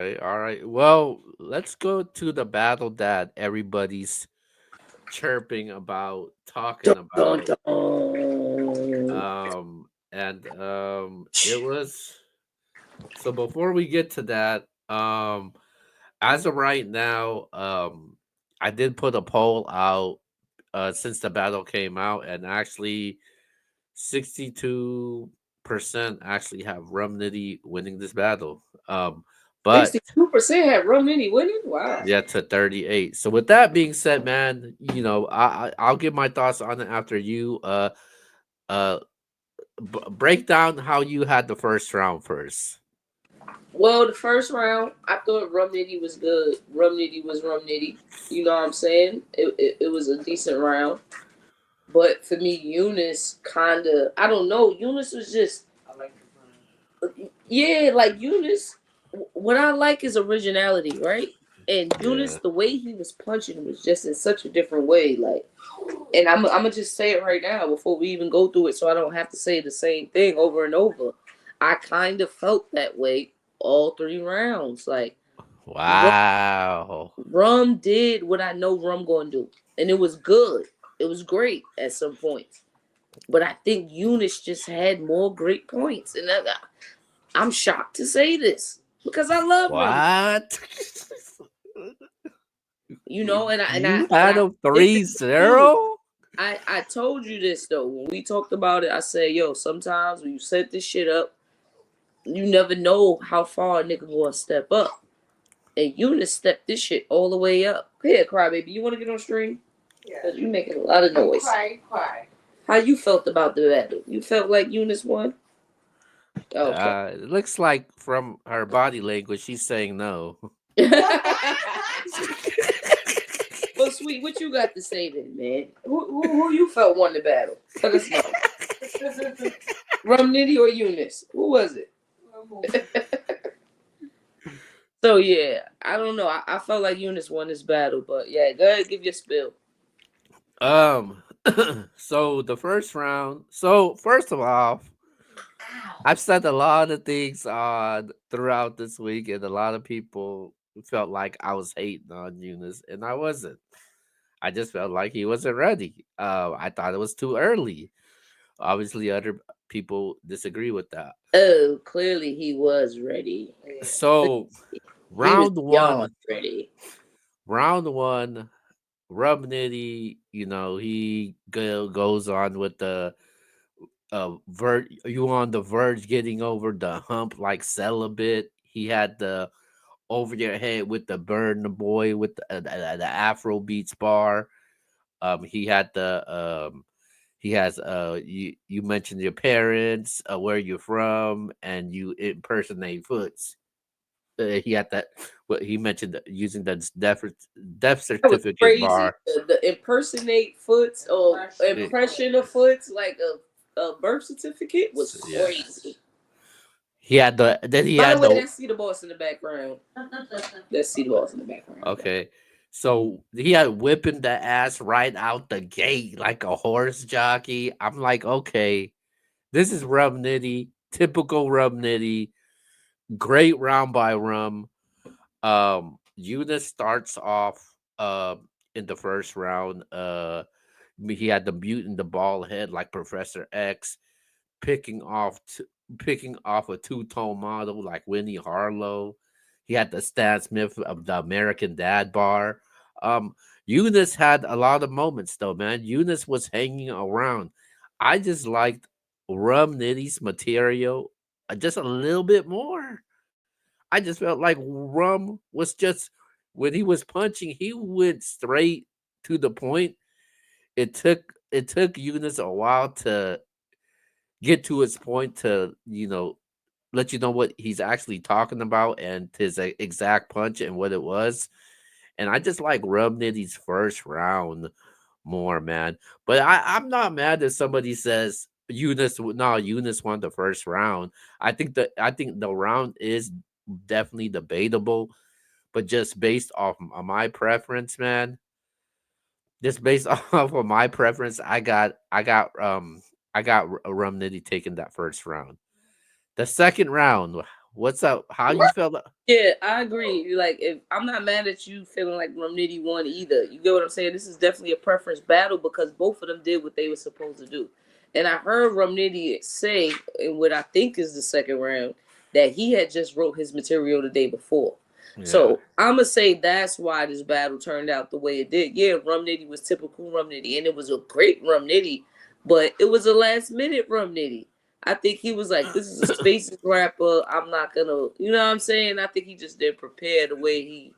Okay, all right. Well, let's go to the battle that everybody's chirping about, talking Dun, dun, about. dun. It was so before we get to that, as of right now, I did put a poll out since the battle came out, and actually 62% actually have Rum Nitty winning this battle. But 62% had Rum Nitty winning. Wow. yeah, to 38. So with that being said, man, I'll give my thoughts on it after you uh break down how you had the first round first. Well, the first round, I thought Rum Nitty was good. Rum Nitty was Rum Nitty. You know what I'm saying? It was a decent round. But for me, Eunice kind of, I don't know. Eunice was just, yeah, like Eunice, what I like is originality, right? And Eunice, Yeah. the way he was punching was just in such a different way. Like, and I'm gonna just say it right now before we even go through it, so I don't have to say the same thing over and over. I kind of felt that way all three rounds. Like Rum, Wow. Rum did what I know Rum gonna do, and it was good. It was great at some points, but I think Eunice just had more great points, and I'm shocked to say this because I love Rum. What? And I You and had I a predicted three this too. zero? I told you this though when we talked about it. I said, yo, sometimes when you set this shit up, you never know how far a nigga gonna step up. And Eunice stepped this shit all the way up. Here, crybaby, you want to get on stream? Cause you making a lot of noise. Cry. How you felt about the battle? You felt like Eunice won? Okay. It looks like from her body language, she's saying no. Well, sweet, what you got to say then, man? Who you felt won the battle? Let us know. Rum Nitty or Eunice? Who was it? So yeah, I don't know. I felt like Eunice won this battle, but yeah, go ahead, give your spill. Um, so the first round. So first of all, I've said a lot of things on throughout this week, and a lot of people felt like I was hating on Eunice, and I wasn't. I just felt like he wasn't ready. I thought it was too early. Obviously, other people disagree with that. Oh, clearly he was ready. So He was round beyond one, ready. round one, Rub Nitty, he goes on with the you on the verge getting over the hump like celibate. He had the over your head with the burn the boy with the Afro beats bar. He had the he has you mentioned your parents, where you're from, and you impersonate Foots. He had that. What he mentioned using the death That was certificate crazy. bar. The impersonate foots or Eh, impression of foots like a birth certificate was yeah, crazy. he had the then he By the had way, the let's see the boss in the background. Let's see the boss in the background. okay. So he had whipping the ass right out the gate like a horse jockey. I'm like, okay, this is Rum Nitty, typical Rum Nitty, great round by Rum. Eunice starts off in the first round. He had the mutant the ball head like Professor X, picking off picking off a two-tone model like Winnie Harlow. He had the Stan Smith of the American Dad bar. Eunice had a lot of moments though, man. Eunice was hanging around. I just liked Rum Nitty's material just a little bit more. I just felt like Rum was just when he was punching, he went straight to the point. It took Eunice a while to get to his point to let you know what he's actually talking about and his exact punch and what it was. And I just like Rub Nitty's first round more, man. But I'm not mad if somebody says Eunice won the first round. I think the round is definitely debatable, but just based off my preference, man. Just based off of my preference, I got Rum Nitty taking that first round. The second round. What's up? How you felt? Yeah, I agree. Like, if I'm not mad at you feeling like Rum Nitty won either. You get what I'm saying? This is definitely a preference battle because both of them did what they were supposed to do. And I heard Rum Nitty say in what I think is the second round that he had just wrote his material the day before. Yeah, So I'm gonna say that's why this battle turned out the way it did. Yeah, Rum Nitty was typical Rum Nitty, and it was a great Rum Nitty, but it was a last minute Rum Nitty. I think he was like, this is a spaces rapper. I'm not gonna, you know what I'm saying? I think he just didn't prepare the way he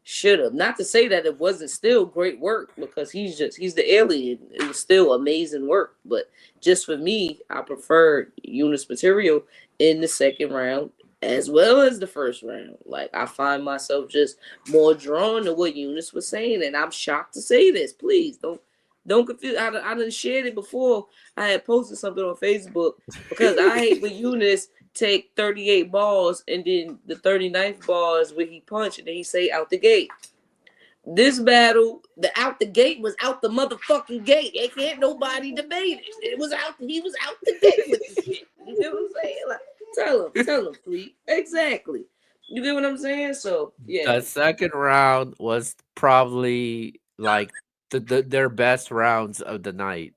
should have. Not to say that it wasn't still great work because he's the alien. It was still amazing work. But just for me, I preferred Yunus material in the second round as well as the first round. Like I find myself just more drawn to what Yunus was saying, and I'm shocked to say this. Please don't confuse. I done shared it before. I had posted something on Facebook because I hate when Yunus take 38 balls and then the 39th ball is where he punch and then he say out the gate. This battle, the out the gate was out the motherfucking gate. It can't nobody debate it. It was out. He was out the gate with the shit. You get what I'm saying? Like, tell him, please. Exactly. You get what I'm saying? So yeah, the second round was probably like their best rounds of the night.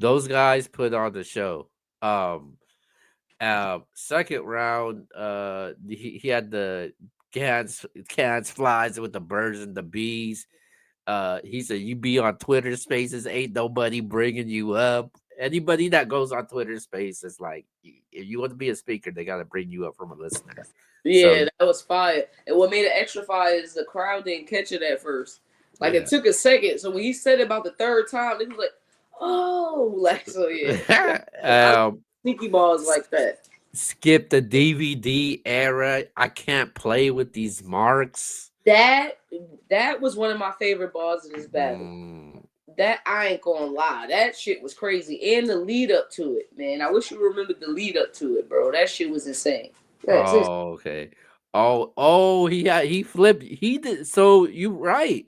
Those guys put on the show. Um, Second round, he had the cans flies with the birds and the bees. He said, "You be on Twitter Spaces, ain't nobody bringing you up." Anybody that goes on Twitter Spaces, like, if you want to be a speaker, they got to bring you up from a listener. So yeah, that was fire. And what made it extra fire is the crowd didn't catch it at first. Like it yeah. took a second. So when he said it about the third time, it was like, oh, like so yeah. I like um, sneaky balls like that. Skip the DVD era. I can't play with these marks. That that was one of my favorite balls in this battle. Mm. That I ain't gonna lie, that shit was crazy, and the lead up to it, man. I wish you remembered the lead up to it, bro. That shit was insane. Yes, it's Oh, okay. Oh, he flipped. He did. So you right.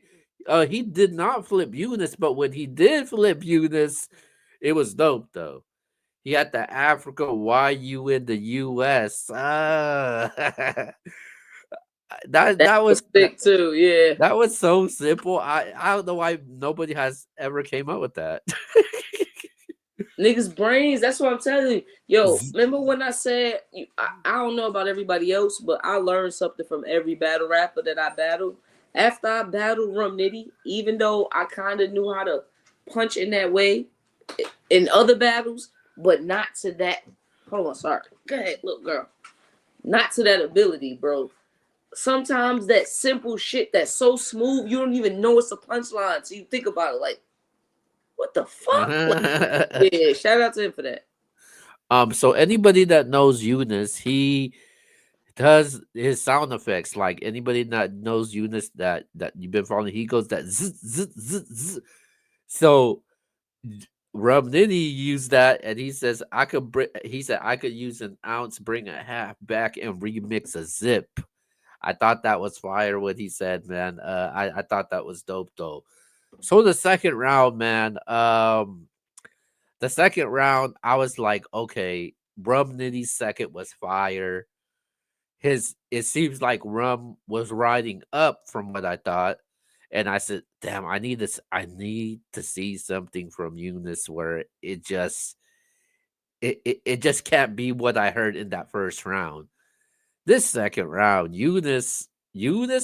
He did not flip Eunice, but when he did flip Eunice, it was dope though. He had the Africa YU in the US. That that that was was that, sick too. Yeah, that was so simple. I don't know why nobody has ever came up with that. niggas brains. That's what I'm telling you. Yo, Z- remember when I said I don't know about everybody else, but I learned something from every battle rapper that I battled. After I battled Rum Nitty, even though I kind of knew how to punch in that way in other battles, but not to that. Hold on, sorry. Go ahead, look, girl. Not to that ability, bro. Sometimes that simple shit that's so smooth, you don't even know it's a punchline. So you think about it like, what the fuck? Like, yeah, shout out to him for that. So anybody that knows Eunice, he does his sound effects. Like anybody that knows Eunice that you've been following, he goes that zzz, zzz, zzz, zzz. So Rum Nitty used that, and he says I could bring. He said I could use an ounce, bring a half back, and remix a zip. I thought that was fire. What he said, man. I thought that was dope though. So the second round, man. The second round, I was like, okay, Rum Nitty's second was fire. His It seems like Rum was riding up from what I thought. And I said, damn, I need to see something from Eunice where it just can't be what I heard in that first round. This second round, Eunice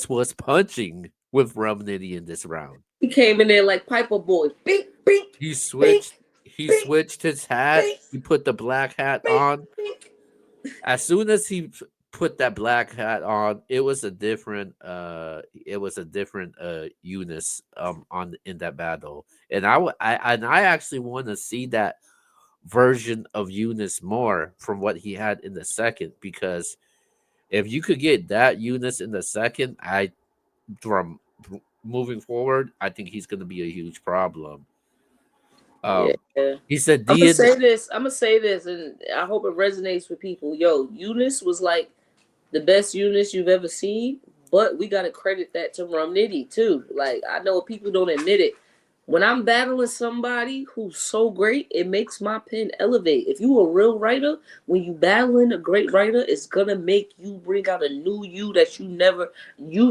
was punching with Rum Nitty in this round. He came in there like Piper Boy. Bink, bink, He bink, switched he bink, switched his hat. bink, He put the black hat bink, on. bink. As soon as he put that black hat on, it was a different Eunice on in that battle. And I actually want to see that version of Eunice more from what he had in the second, because if you could get that Eunice in the second, from moving forward, I think he's going to be a huge problem. Yeah. Um, he said I'm gonna Dian. say this. I'm gonna say this, and I hope it resonates with people. Yo, Eunice was like the best Eunice you've ever seen, but we gotta credit that to Rum Nitty too. Like I know people don't admit it, when I'm battling somebody who's so great, it makes my pen elevate. If you a real writer, when you battling a great writer, it's gonna make you bring out a new you that you've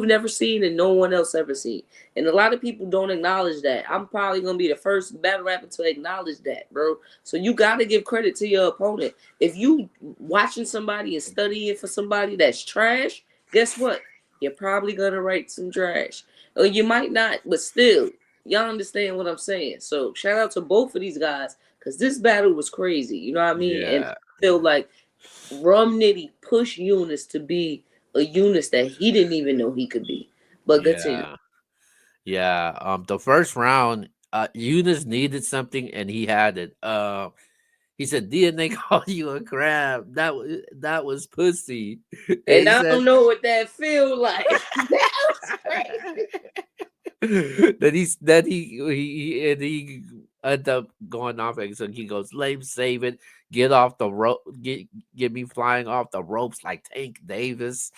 never seen and no one else ever seen. And a lot of people don't acknowledge that. I'm probably gonna be the first battle rapper to acknowledge that, bro. So you gotta give credit to your opponent. If you watching somebody and studying for somebody that's trash, guess what? You're probably gonna write some trash. Or you might not, but still, y'all understand what I'm saying. So shout out to both of these guys because this battle was crazy. You know what I mean? And I Yeah, feel like Rum Nitty pushed Yunus to be a Yunus that he didn't even know he could be. But continue. yeah, yeah. The first round, Eunice needed something and he had it. He said DNA called you a crab. That was pussy. And And he I said don't know what that feel like. That was crazy. that he ended up going off and so he goes, "Lame save it, get off the rope, get me flying off the ropes like Tank Davis."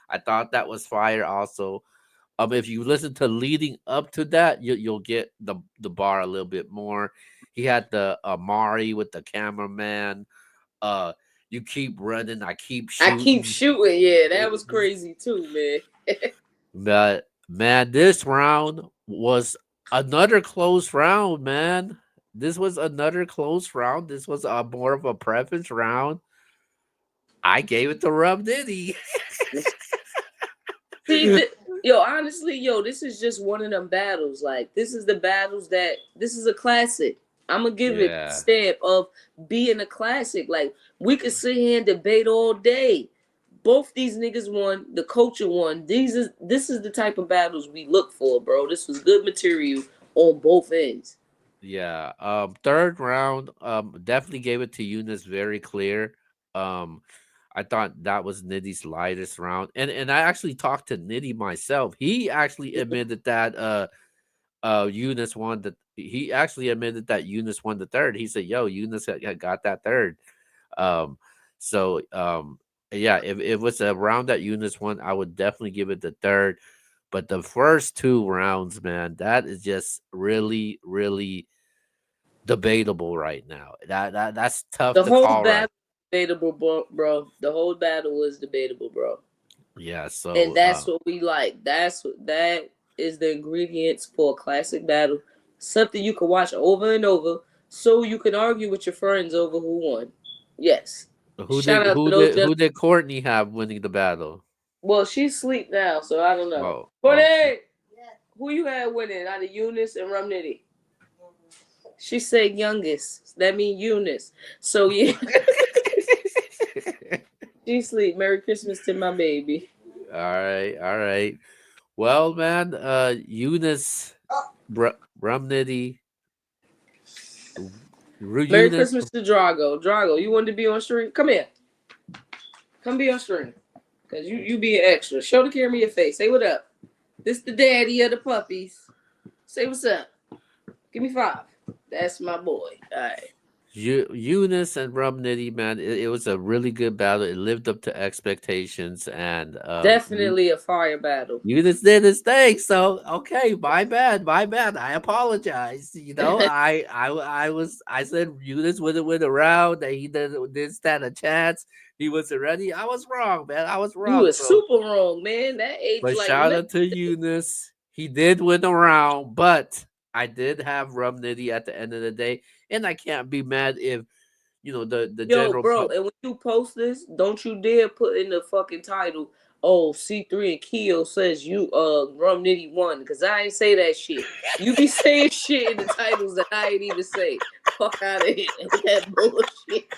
I thought that was fire also. If you listen to leading up to that, you'll get the bar a little bit more. He had the Amari with the cameraman. Uh, you keep running, I keep I keep shooting. shooting. Yeah, that was crazy too, man. But man, this round was another close round, man. This was another close round. This was a more of a preference round. I gave it to Rum Nitty. See, yo, honestly, yo, this is just one of them battles. Like, this is the battles that this is a classic. I'm gonna give it the Yeah, stamp of being a classic. Like, we could sit here and debate all day. Both these niggas won. The culture won. This is the type of battles we look for, bro. This was good material on both ends. yeah. Third round, definitely gave it to Yunus very clear. Um, I thought that was Nitty's lightest round, and I actually talked to Nitty myself. He actually admitted that Eunice won the. He actually admitted that Eunice won the third. He said, "Yo, Eunice had got that third." Um, so yeah, if it was a round that Eunice won, I would definitely give it the third. But the first two rounds, man, that is just really, really debatable right now. That's tough The to whole call right. battle debatable, bro. The whole battle was debatable, bro. Yeah. And So that's what we like. That is the ingredients for a classic battle. Something you can watch over and over, so you can argue with your friends over who won. Yes. who Shout did out to who those did gentlemen. who did Courtney have winning the battle? Well, she's asleep now, so I don't know. Oh, okay. Courtney, who you had winning out of Eunice and Rum Nitty? She said youngest. That means Eunice. So yeah, she sleep. Merry Christmas to my baby. All right, all right. Well, man, Eunice, Rum Nitty, Merry Eunice. Christmas to Drago. Drago, you wanted to be on stream? Come here. Come be on stream. Cause you being extra. Show the camera your face. Say what up. This the daddy of the puppies. Say what's up. Give me 5. That's my boy. All right. Eunice and Rum Nitty, man, it was a really good battle. It lived up to expectations, and Definitely a fire battle. Eunice did his thing. So okay, my bad. I apologize. I said Eunice wouldn't win a round. That he didn't stand a chance. He wasn't ready. I was wrong, man. I was You wrong. was So, super wrong, man. That age but like shout out to Eunice. He did win a round, but I did have Rum Nitty at the end of the day, and I can't be mad if the yo, general bro, and when you post this, don't you dare put in the fucking title, oh, C3 and Keo says you Rum Nitty won, because I ain't say that shit. You be saying shit in the titles that I ain't even say. Fuck out of here. That bullshit.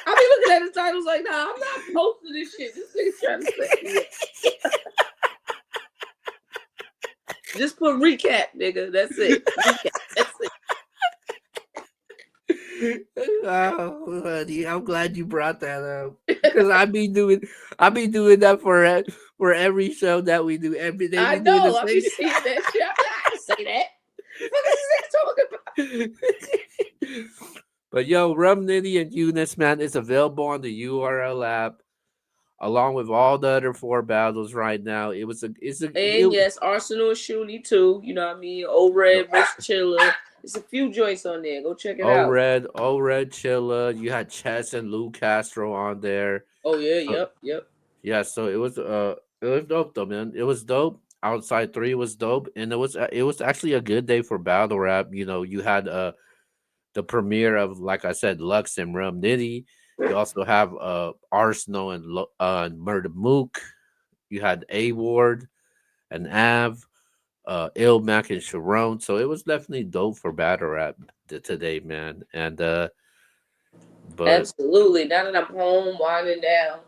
I be looking at the titles like, nah, I'm not posting this shit. This nigga's trying to set me up. Just put recap, nigga. That's it. Recap. That's it. Oh, honey, I'm glad you brought that up because I be doing that for every show that we do. They I be doing the know. I be same. seeing that shit. I'm like, I didn't say that. The fuck is this nigga talking about? But yo, Rum Nitty and Eunice, man, is available on the URL app. along with all the other four battles right now. And yes, Arsenal and Shooty too. You know what I mean? Old Red versus Chiller. It's a few joints on there. Go check it out. O Red Chilla. You had Chess and Lou Castro on there. Oh yeah, So yep. yeah, so it was dope though, man. It was dope. Outside three was dope, and it was actually a good day for battle rap. You know, you had the premiere of, like I said, Lux and Rum Nitty. You also have Arsenal and and Murder Mook. You had A Ward and Av, Mac and Sharon. So it was definitely dope for battle rap today, man. And but Absolutely. Now that I'm home, winding down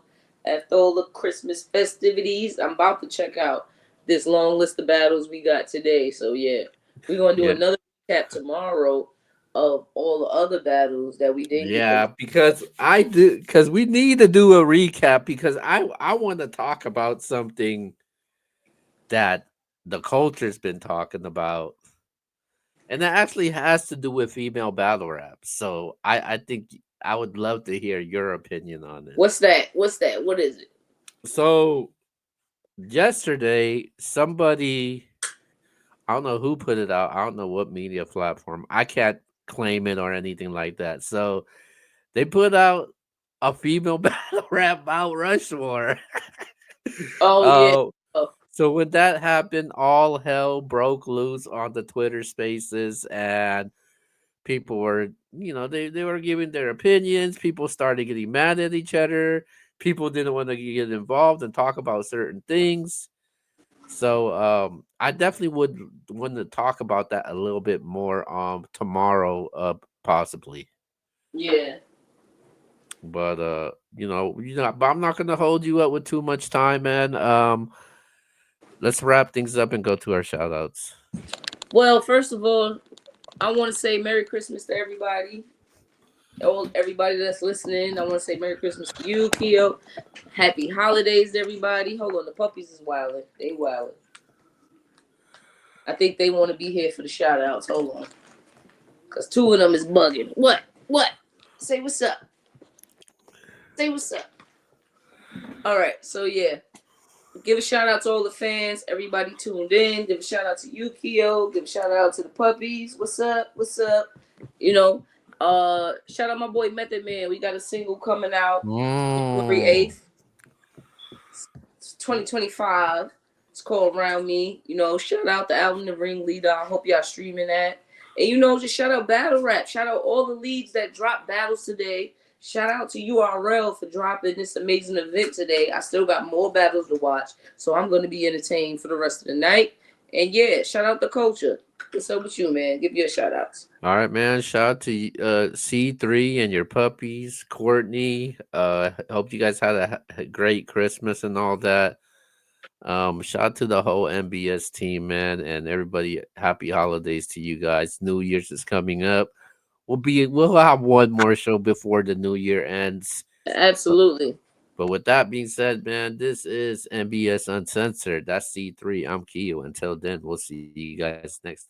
after all the Christmas festivities, I'm about to check out this long list of battles we got today. So yeah, we're gonna do yeah, another recap tomorrow of all the other battles that we didn't get to. yeah, because we need to do a recap because I want to talk about something that the culture's been talking about, and that actually has to do with female battle rap. So I think I would love to hear your opinion on it. What's that? What's that? What is it? So yesterday, somebody, I don't know who put it out. I don't know what media platform. I can't claim it or anything like that. So they put out a female battle rap Mount Rushmore. Oh yeah. Oh, Oh, so when that happened, all hell broke loose on the Twitter Spaces, and people were, they were giving their opinions. People started getting mad at each other. People didn't want to get involved and talk about certain things. So I definitely would want to talk about that a little bit more tomorrow, possibly. yeah. But but I'm not gonna hold you up with too much time, man. Let's wrap things up and go to our shout outs. Well, first of all, I want to say Merry Christmas to everybody. All everybody that's listening, I want to say Merry Christmas to you, Keo. Happy holidays, to everybody. Hold on, the puppies is wilding. They wilding. I think they want to be here for the shout outs. Hold on. Because two of them is bugging. What? What? Say what's up. Say what's up. All right. So, yeah. Give a shout out to all the fans. Everybody tuned in. Give a shout out to you, Keo. Give a shout out to the puppies. What's up? What's up? You know, shout out my boy Method Man. We got a single coming out January Mm. 8th, 2025. It's called Around Me. You know, shout out the album The Ringleader. I hope y'all streaming that. And you know, just shout out Battle Rap. Shout out all the leads that dropped battles today. Shout out to URL for dropping this amazing event today. I still got more battles to watch, so I'm going to be entertained for the rest of the night. And yeah, shout out the culture. What's up with you, man? Give you a shout outs. All right, man. Shout out to C3 and your puppies, Courtney. Hope you guys had a great Christmas and all that. Shout out to the whole MBS team, man, and everybody. Happy holidays to you guys. New Year's is coming up. We'll have one more show before the new year ends. But Absolutely. but with that being said, man, this is MBS Uncensored. That's C3. I'm Keo. Until then, we'll see you guys next time.